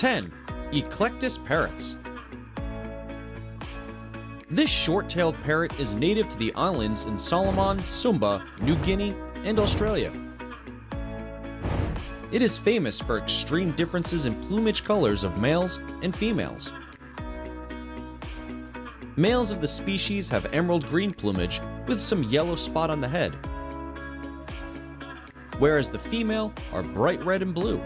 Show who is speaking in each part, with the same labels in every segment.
Speaker 1: 10. Eclectus parrots. This short-tailed parrot is native to the islands in Solomon, Sumba, New Guinea, and Australia. It is famous for extreme differences in plumage colors of males and females. Males of the species have emerald green plumage with some yellow spot on the head, whereas the female are bright red and blue.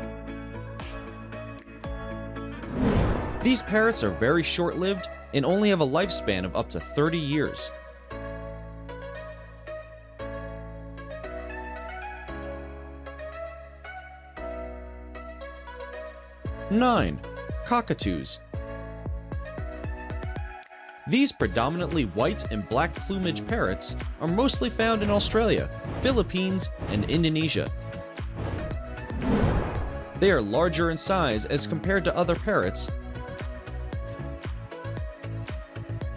Speaker 1: These parrots are very short-lived and only have a lifespan of up to 30 years. Nine. Cockatoos. These predominantly white and black plumage parrots are mostly found in Australia, Philippines, and Indonesia. They are larger in size as compared to other parrots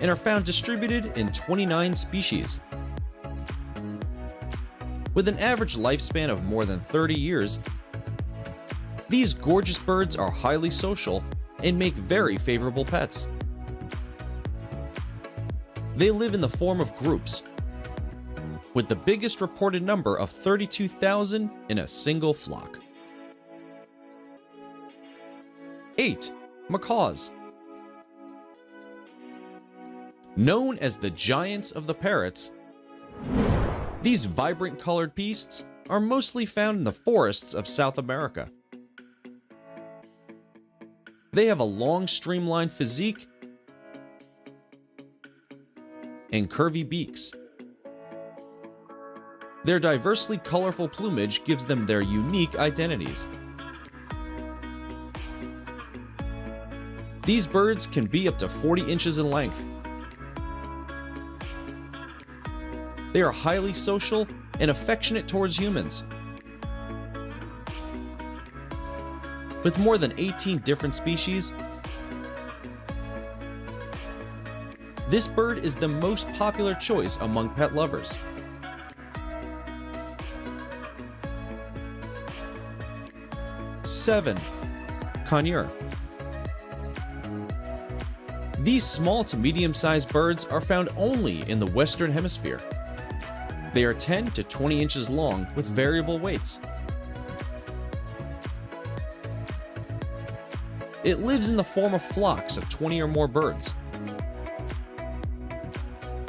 Speaker 1: and are found distributed in 29 species. With an average lifespan of more than 30 years, these gorgeous birds are highly social and make very favorable pets. They live in the form of groups, with the biggest reported number of 32,000 in a single flock. 8. Macaws. Known as the giants of the parrots, these vibrant colored beasts are mostly found in the forests of South America. They have a long, streamlined physique and curvy beaks. Their diversely colorful plumage gives them their unique identities. These birds can be up to 40 inches in length. They are highly social and affectionate towards humans. With more than 18 different species, this bird is the most popular choice among pet lovers. Seven. Conure. These small to medium-sized birds are found only in the Western Hemisphere. They are 10 to 20 inches long with variable weights. It lives in the form of flocks of 20 or more birds.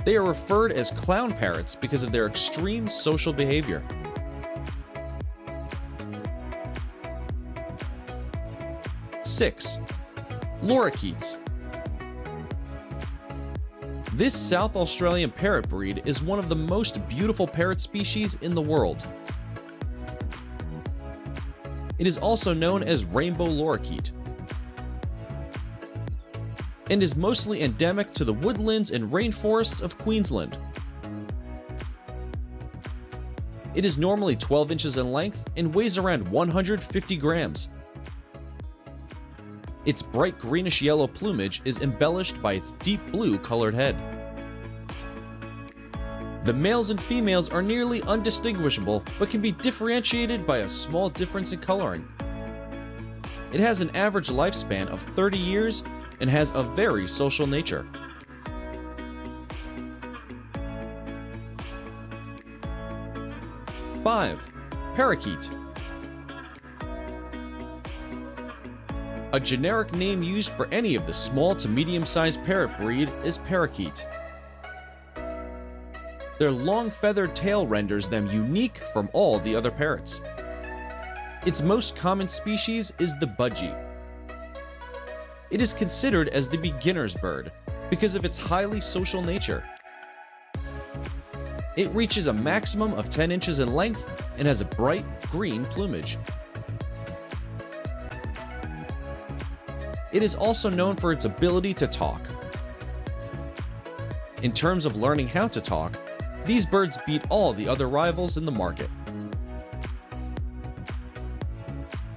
Speaker 1: They are referred as clown parrots because of their extreme social behavior. Six. Lorikeets. This South Australian parrot breed is one of the most beautiful parrot species in the world. It is also known as rainbow lorikeet and is mostly endemic to the woodlands and rainforests of Queensland. It is normally 12 inches in length and weighs around 150 grams. Its bright greenish-yellow plumage is embellished by its deep blue colored head. The males and females are nearly undistinguishable, but can be differentiated by a small difference in coloring. It has an average lifespan of 30 years and has a very social nature. Five. Parakeet. A generic name used for any of the small to medium-sized parrot breed is parakeet. Their long feathered tail renders them unique from all the other parrots. Its most common species is the budgie. It is considered as the beginner's bird because of its highly social nature. It reaches a maximum of 10 inches in length and has a bright green plumage. It is also known for its ability to talk. In terms of learning how to talk, these birds beat all the other rivals in the market.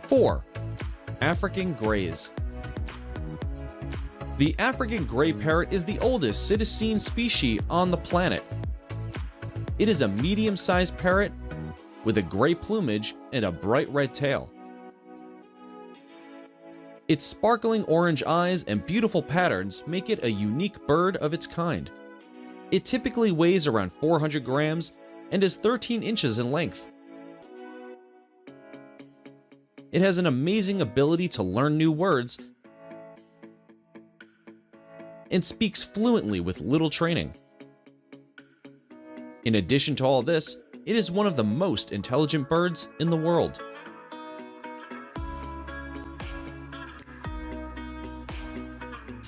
Speaker 1: 4. African Greys. The African gray parrot is the oldest cetacean species on the planet. It is a medium-sized parrot with a gray plumage and a bright red tail. Its sparkling orange eyes and beautiful patterns make it a unique bird of its kind. It typically weighs around 400 grams and is 13 inches in length. It has an amazing ability to learn new words and speaks fluently with little training. In addition to all this, it is one of the most intelligent birds in the world.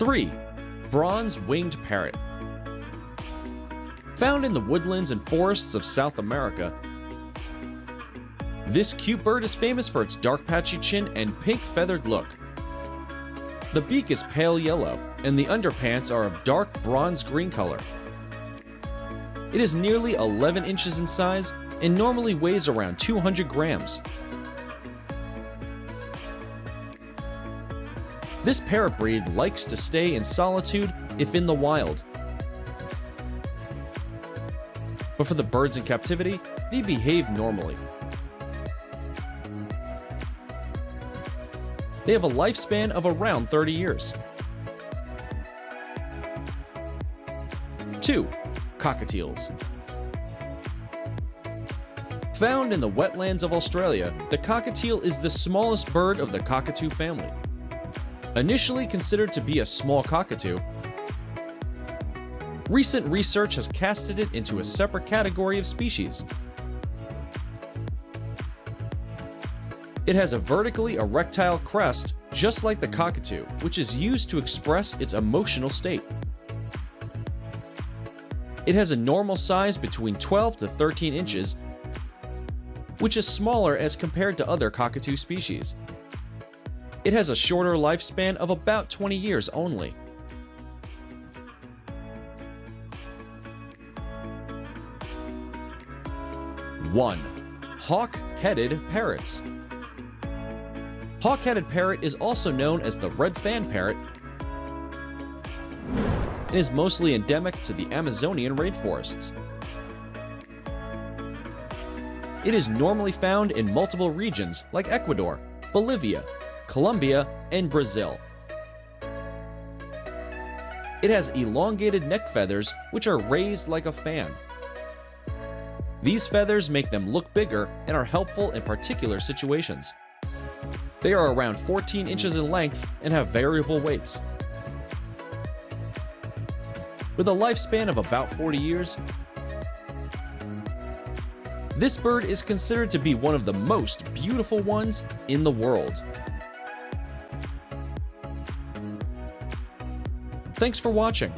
Speaker 1: Three, bronze-winged parrot. Found in the woodlands and forests of South America, this cute bird is famous for its dark patchy chin and pink feathered look. The beak is pale yellow, and the underparts are of dark bronze-green color. It is nearly 11 inches in size and normally weighs around 200 grams. This parrot breed likes to stay in solitude if in the wild. But for the birds in captivity, they behave normally. They have a lifespan of around 30 years. 2. Cockatiels. Found in the wetlands of Australia, the cockatiel is the smallest bird of the cockatoo family. Initially considered to be a small cockatoo, recent research has casted it into a separate category of species. It has a vertically erectile crest, just like the cockatoo, which is used to express its emotional state. It has a normal size between 12 to 13 inches, which is smaller as compared to other cockatoo species. It has a shorter lifespan of about 20 years only. One, hawk-headed parrots. Hawk-headed parrot is also known as the red fan parrot and is mostly endemic to the Amazonian rainforests. It is normally found in multiple regions like Ecuador, Bolivia, Colombia, and Brazil. It has elongated neck feathers which are raised like a fan. These feathers make them look bigger and are helpful in particular situations. They are around 14 inches in length and have variable weights. With a lifespan of about 40 years, this bird is considered to be one of the most beautiful ones in the world. Thanks for watching.